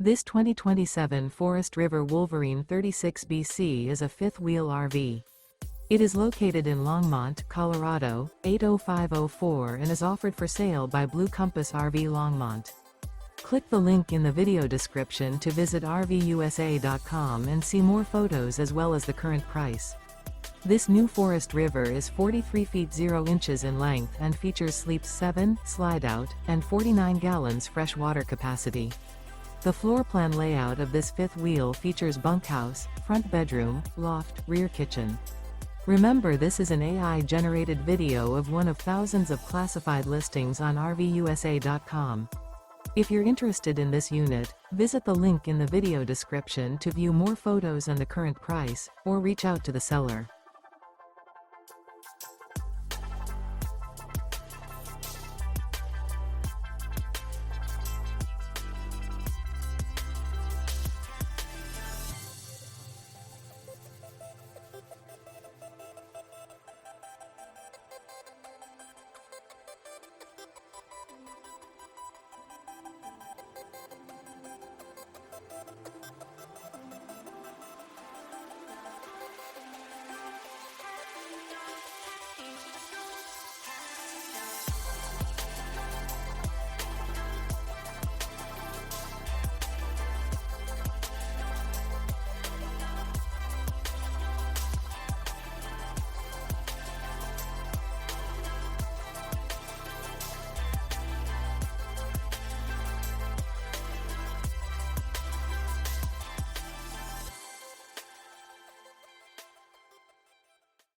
This 2027 Forest River Wolverine 36BC is a fifth-wheel RV. It is located in Longmont, Colorado, 80504 and is offered for sale by Blue Compass RV Longmont. Click the link in the video description to visit RVUSA.com and see more photos as well as the current price. This new Forest River is 43 feet 0 inches in length and features sleeps 7, Slideout, and 49 gallons fresh water capacity. The floor plan layout of this fifth wheel features bunkhouse, front bedroom, loft, rear kitchen. Remember, this is an AI-generated video of one of thousands of classified listings on RVUSA.com. If you're interested in this unit, visit the link in the video description to view more photos and the current price, or reach out to the seller.